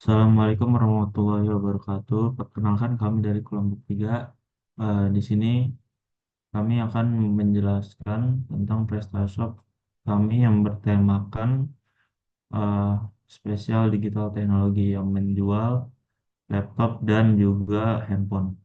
Assalamualaikum warahmatullahi wabarakatuh. Perkenalkan kami dari kelompok 3. Di sini kami akan menjelaskan tentang PrestaShop kami yang bertemakan eh, spesial digital teknologi yang menjual laptop dan juga handphone.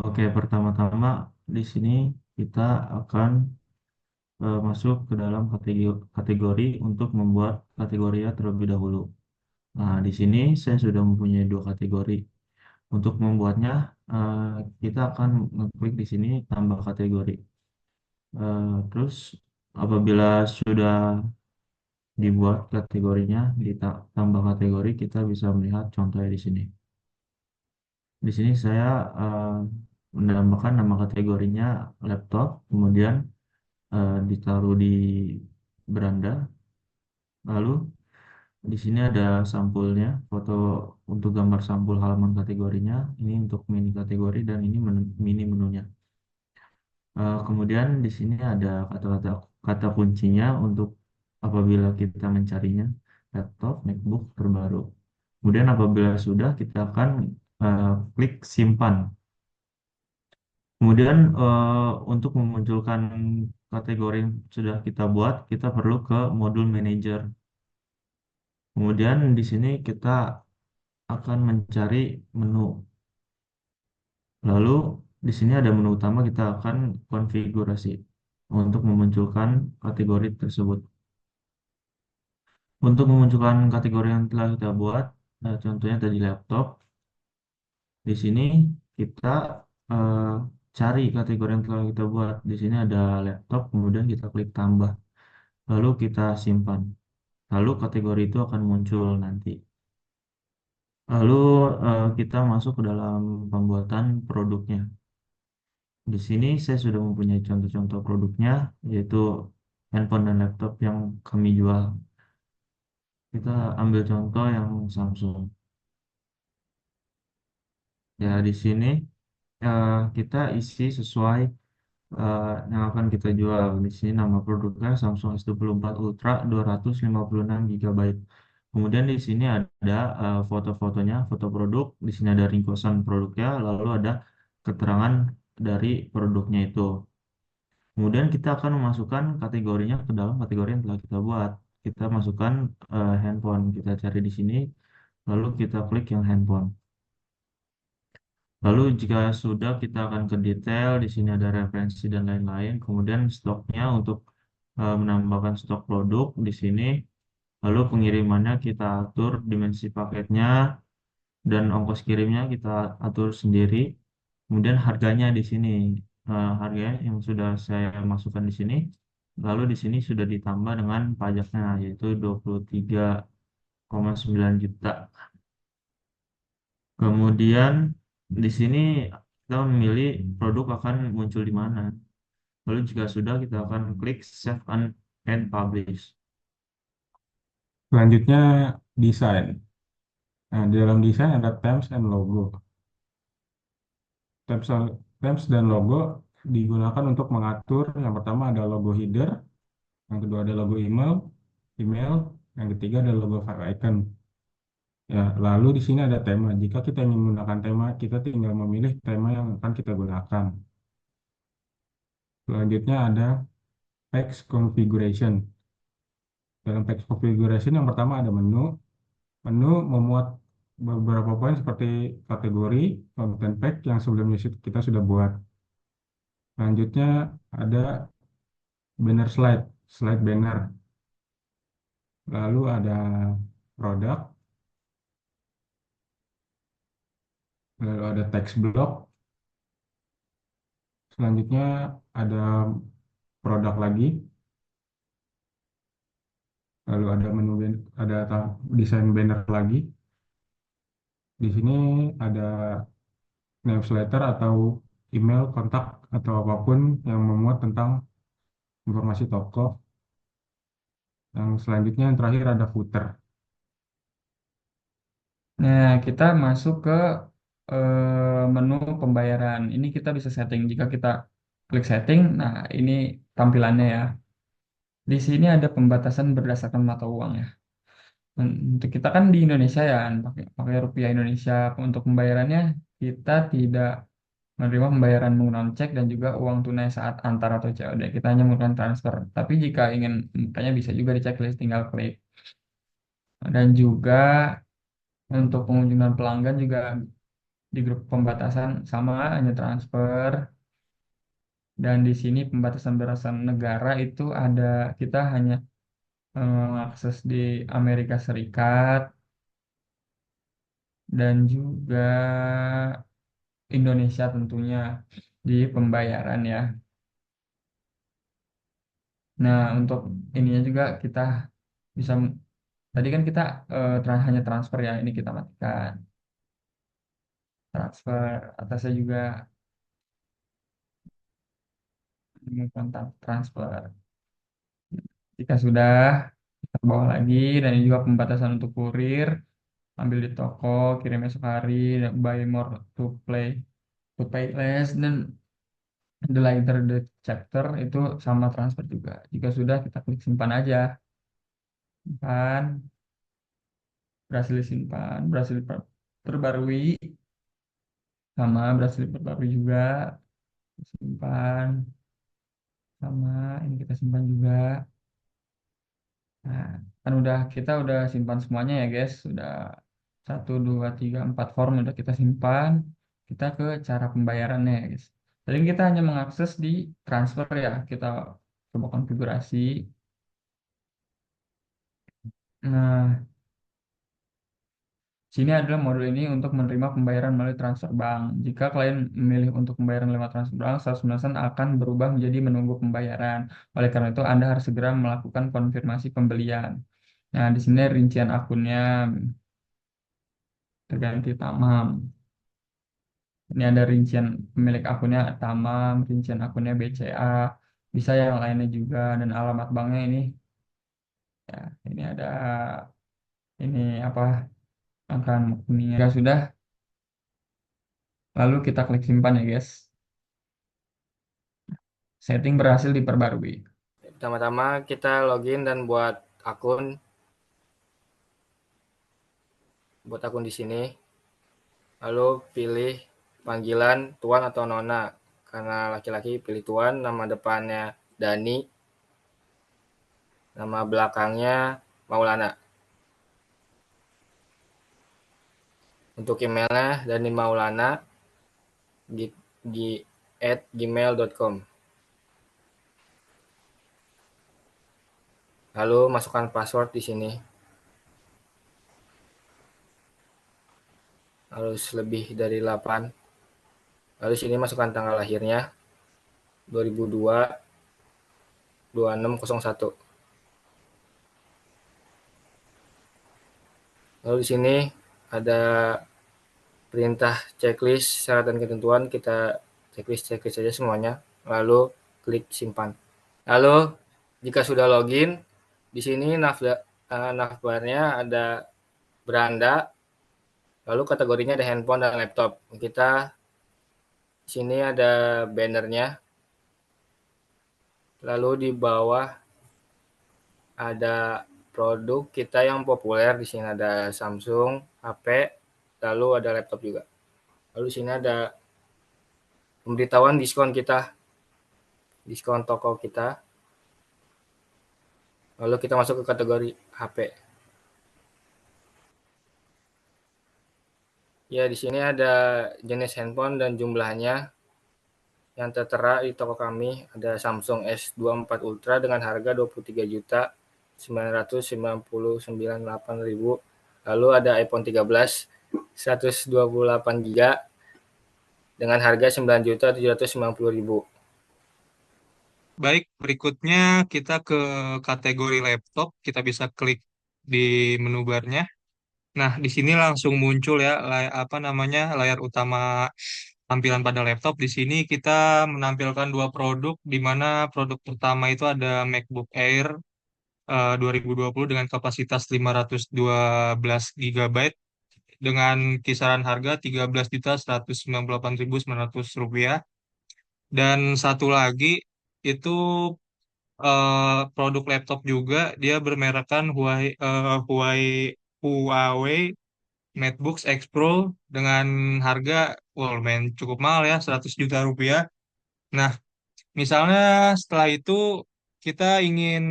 Oke, pertama-tama di sini kita akan masuk ke dalam kategori untuk membuat kategorinya terlebih dahulu. Nah, di sini saya sudah mempunyai dua kategori. Untuk membuatnya, eh, kita akan ngeklik di sini tambah kategori. Terus apabila sudah dibuat kategorinya, ditambah kategori, kita bisa melihat contohnya di sini. Di sini saya eh, menambahkan nama kategorinya laptop, kemudian ditaruh di beranda. Lalu di sini ada sampulnya, foto untuk gambar sampul halaman kategorinya. Ini untuk mini kategori dan ini mini menunya. Kemudian di sini ada kata-kata kata kuncinya untuk apabila kita mencarinya laptop, MacBook terbaru. Kemudian apabila sudah kita akan klik simpan. Kemudian untuk memunculkan kategori yang sudah kita buat, kita perlu ke modul manager. Kemudian di sini kita akan mencari menu. Lalu di sini ada menu utama, kita akan konfigurasi untuk memunculkan kategori tersebut. Untuk memunculkan kategori yang telah kita buat, contohnya tadi laptop, di sini kita eh, cari kategori yang telah kita buat. Di sini ada laptop, kemudian kita klik tambah, lalu kita simpan. Lalu kategori itu akan muncul nanti. Lalu kita masuk ke dalam pembuatan produknya. Di sini saya sudah mempunyai contoh-contoh produknya, yaitu handphone dan laptop yang kami jual. Kita ambil contoh yang Samsung. Ya, di sini kita isi sesuai yang akan kita jual. Di sini nama produknya Samsung S24 Ultra 256 GB. Kemudian di sini ada foto-fotonya, foto produk. Di sini ada ringkasan produknya, lalu ada keterangan dari produknya itu. Kemudian kita akan memasukkan kategorinya ke dalam kategori yang telah kita buat. Kita masukkan handphone, kita cari di sini, lalu kita klik yang handphone. Lalu jika sudah kita akan ke detail, di sini ada referensi dan lain-lain. Kemudian stoknya untuk menambahkan stok produk di sini. Lalu pengirimannya kita atur dimensi paketnya dan ongkos kirimnya kita atur sendiri. Kemudian harganya di sini, harganya yang sudah saya masukkan di sini. Lalu di sini sudah ditambah dengan pajaknya yaitu 23,9 juta. Kemudian di sini kita memilih produk akan muncul di mana. Lalu jika sudah kita akan klik Save and Publish. Selanjutnya desain. Nah, di dalam desain ada themes and logo. Themes, themes dan logo digunakan untuk mengatur yang pertama ada logo header, yang kedua ada logo email, yang ketiga ada logo file icon. Ya, lalu di sini ada tema. Jika kita ingin menggunakan tema, kita tinggal memilih tema yang akan kita gunakan. Selanjutnya ada text configuration. Dalam text configuration yang pertama ada menu. Menu memuat beberapa poin seperti kategori, content pack yang sebelumnya kita sudah buat. Selanjutnya ada banner slide, slide banner. Lalu ada produk, lalu ada text block. Selanjutnya ada produk lagi, lalu ada menu, ada desain banner lagi. Di sini ada newsletter atau email, kontak, atau apapun yang memuat tentang informasi toko. Yang selanjutnya yang terakhir ada footer. Nah, kita masuk ke menu pembayaran. Ini kita bisa setting. Jika kita klik setting, nah ini tampilannya ya. Di sini ada pembatasan berdasarkan mata uang ya. Untuk kita kan di Indonesia ya, pakai pakai rupiah Indonesia. Untuk pembayarannya kita tidak menerima pembayaran menggunakan cek dan juga uang tunai saat antar atau COD. Kita hanya menggunakan transfer. Tapi jika ingin, makanya bisa juga di checklist, tinggal klik. Dan juga untuk pengunjungan pelanggan juga di grup pembatasan sama hanya transfer. Dan di sini pembatasan berdasarkan negara itu ada, kita hanya mengakses di Amerika Serikat dan juga Indonesia tentunya di pembayaran ya. Nah, untuk ininya juga kita bisa, tadi kan kita hanya transfer ya, ini kita matikan. Transfer, atasnya juga menggunakan transfer. Jika sudah, kita bawa lagi, dan ini juga pembatasan untuk kurir, ambil di toko, kirim esok hari, buy more to pay less, dan the later the chapter itu sama transfer juga. Jika sudah, kita klik simpan aja. Simpan, berhasil disimpan, berhasil diperbarui, sama berhasil diperbarui juga. Simpan, sama ini kita simpan juga. Nah, kan kita udah simpan semuanya ya guys. Sudah 1, 2, 3, 4 form udah kita simpan. Kita ke cara pembayarannya ya guys. Tadi kita hanya mengakses di transfer ya. Kita coba konfigurasi. Nah, sini adalah modul ini untuk menerima pembayaran melalui transfer bank. Jika klien memilih untuk pembayaran lewat transfer bank, 100% akan berubah menjadi menunggu pembayaran. Oleh karena itu, Anda harus segera melakukan konfirmasi pembelian. Nah, di sini rincian akunnya terganti Tamam. Ini ada rincian pemilik akunnya Tamam, rincian akunnya BCA, bisa yang lainnya juga, dan alamat banknya ini ya, ini ada ini apa, angka kuningnya. Jika sudah, lalu kita klik simpan ya guys. Setting berhasil diperbarui. Pertama-tama kita login dan buat akun di sini. Lalu pilih panggilan Tuan atau Nona. Karena laki-laki pilih Tuan, nama depannya Dani, nama belakangnya Maulana. Untuk emailnya Dani Maulana @gmail.com. Lalu masukkan password di sini. Harus lebih dari 8. Lalu sini masukkan tanggal lahirnya 2002 2601. Lalu di sini ada perintah checklist syarat dan ketentuan, kita checklist saja semuanya, lalu klik simpan. Lalu jika sudah login, di sini navbarnya ada beranda, lalu kategorinya ada handphone dan laptop. Kita di sini ada bannernya, lalu di bawah ada produk kita yang populer. Di sini ada Samsung, HP, lalu ada laptop juga. Lalu di sini ada pemberitahuan diskon kita, diskon toko kita. Lalu kita masuk ke kategori HP. Ya, di sini ada jenis handphone dan jumlahnya yang tertera di toko kami. Ada Samsung S24 Ultra dengan harga 23.999.800. Lalu ada iPhone 13 128 GB dengan harga 9.790.000. Baik, berikutnya kita ke kategori laptop. Kita bisa klik di menu barnya. Nah, di sini langsung muncul ya, apa namanya, layar utama tampilan pada laptop. Di sini kita menampilkan dua produk, di mana produk pertama itu ada MacBook Air 2020 dengan kapasitas 512 GB dengan kisaran harga 13.198.900 rupiah. Dan satu lagi itu produk laptop juga. Dia bermerekkan Huawei MateBook X Pro dengan harga, wow, lumayan cukup mahal ya, 100 juta rupiah. Nah, misalnya setelah itu kita ingin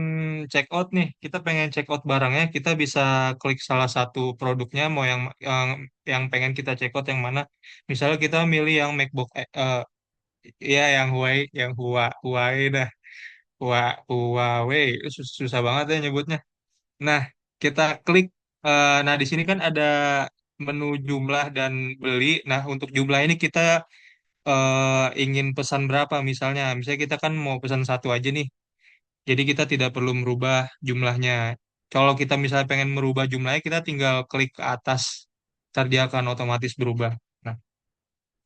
check out nih, kita pengen check out barangnya, kita bisa klik salah satu produknya, mau yang pengen kita check out yang mana. Misalnya kita milih yang MacBook, ya yang Huawei dah, Huawei, itu susah banget ya nyebutnya. Nah, kita klik. Nah, di sini kan ada menu jumlah dan beli. Nah, untuk jumlah ini kita ingin pesan berapa misalnya kita kan mau pesan satu aja nih, jadi kita tidak perlu merubah jumlahnya. Kalau kita misalnya pengen merubah jumlahnya, kita tinggal klik ke atas, ntar dia akan otomatis berubah. Nah,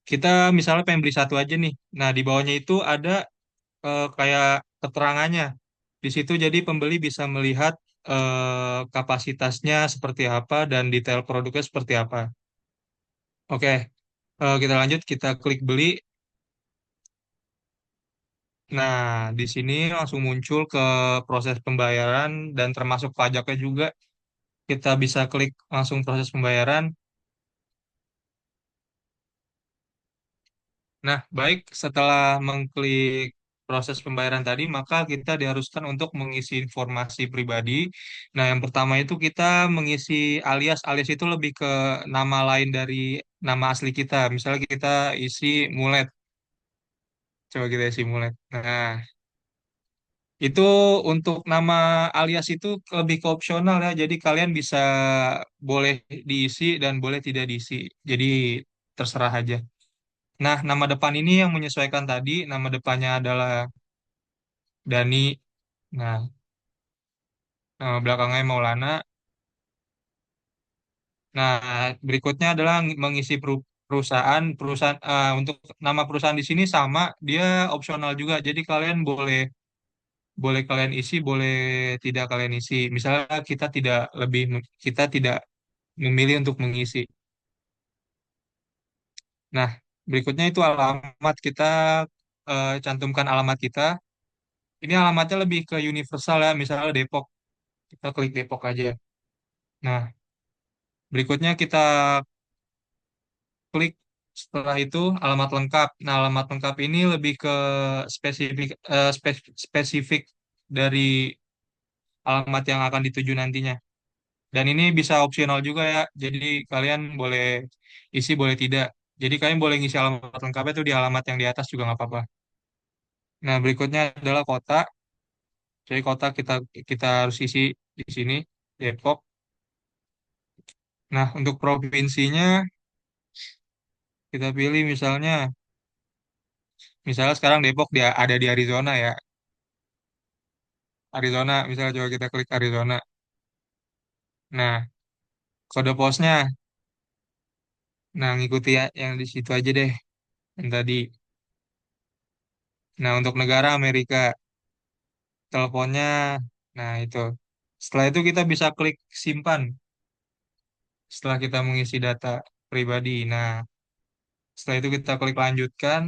kita misalnya pengen beli satu aja nih, nah di bawahnya itu ada kayak keterangannya di situ, jadi pembeli bisa melihat kapasitasnya seperti apa dan detail produknya seperti apa. Oke, kita lanjut, kita klik beli. Nah, di sini langsung muncul ke proses pembayaran dan termasuk pajaknya juga. Kita bisa klik langsung proses pembayaran. Nah, baik, setelah mengklik proses pembayaran tadi, maka kita diharuskan untuk mengisi informasi pribadi. Nah, yang pertama itu kita mengisi alias. Alias itu lebih ke nama lain dari nama asli kita. Misalnya kita isi Mulet. Coba kita isi Mulet. Nah, itu untuk nama alias itu lebih ke opsional ya. Jadi kalian bisa boleh diisi dan boleh tidak diisi. Jadi terserah aja. Nah, nama depan ini yang menyesuaikan tadi. Nama depannya adalah Dani. Nah, nama belakangnya Maulana. Nah, berikutnya adalah mengisi perusahaan. Perusahaan untuk nama perusahaan di sini sama, dia opsional juga. Jadi kalian boleh boleh kalian isi, boleh tidak kalian isi. Misalnya kita tidak memilih untuk mengisi. Nah, berikutnya itu alamat, kita cantumkan alamat kita. Ini alamatnya lebih ke universal ya, misalnya Depok. Kita klik Depok aja. Nah, berikutnya kita klik setelah itu alamat lengkap. Nah, alamat lengkap ini lebih ke spesifik dari alamat yang akan dituju nantinya. Dan ini bisa opsional juga ya. Jadi kalian boleh isi, boleh tidak. Jadi kalian boleh ngisi alamat lengkapnya itu di alamat yang di atas juga nggak apa-apa. Nah, berikutnya adalah kota. Jadi kota kita kita harus isi di sini, Depok. Nah, untuk provinsinya kita pilih misalnya sekarang Depok dia ada di Arizona ya. Arizona, misalnya coba kita klik Arizona. Nah, kode posnya, nah ngikuti ya yang di situ aja deh, yang tadi. Nah, untuk negara Amerika, teleponnya, nah itu. Setelah itu kita bisa klik simpan setelah kita mengisi data pribadi. Nah, setelah itu kita klik lanjutkan.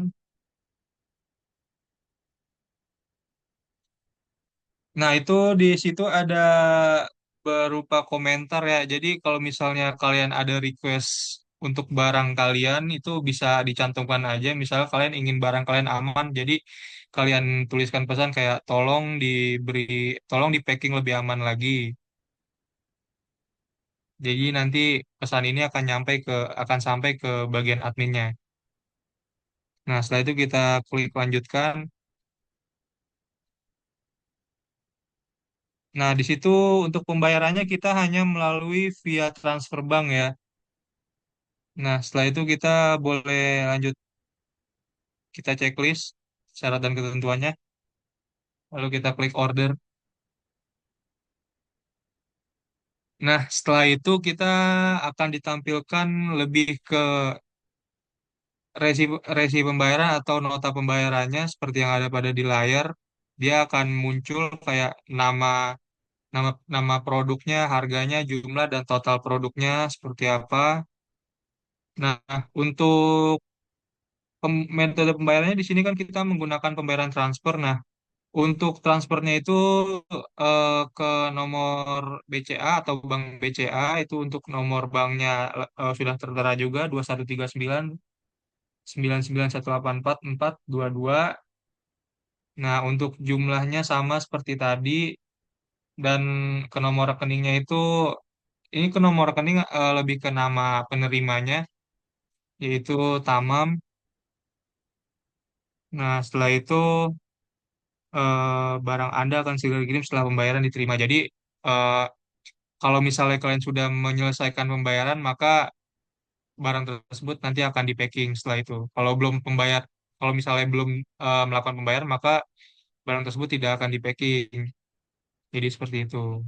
Nah, itu di situ ada berupa komentar ya. Jadi kalau misalnya kalian ada request untuk barang kalian itu bisa dicantumkan aja. Misalnya kalian ingin barang kalian aman, jadi kalian tuliskan pesan kayak tolong di packing lebih aman lagi. Jadi nanti pesan ini akan sampai ke bagian adminnya. Nah, setelah itu kita klik lanjutkan. Nah, di situ untuk pembayarannya kita hanya melalui via transfer bank ya. Nah, setelah itu kita boleh lanjut, kita checklist syarat dan ketentuannya, lalu kita klik order. Nah, setelah itu kita akan ditampilkan lebih ke resi, resi pembayaran atau nota pembayarannya seperti yang ada pada di layar. Dia akan muncul kayak nama nama nama produknya, harganya, jumlah dan total produknya seperti apa. Nah, untuk metode pembayarannya di sini kan kita menggunakan pembayaran transfer. Nah, Untuk transfernya itu ke nomor BCA atau bank BCA itu untuk nomor banknya sudah tertera juga 2139 99184422. Nah, untuk jumlahnya sama seperti tadi dan ke nomor rekeningnya itu ini ke nomor rekening lebih ke nama penerimanya yaitu Tamam. Nah, setelah itu barang Anda akan segera dikirim setelah pembayaran diterima. Jadi eh, kalau misalnya kalian sudah menyelesaikan pembayaran, maka barang tersebut nanti akan di packing setelah itu. Kalau misalnya belum melakukan pembayaran, maka barang tersebut tidak akan di packing. Jadi seperti itu.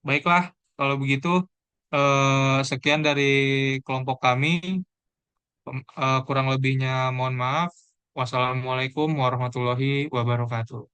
Baiklah, kalau begitu sekian dari kelompok kami. Kurang lebihnya mohon maaf. Wassalamualaikum warahmatullahi wabarakatuh.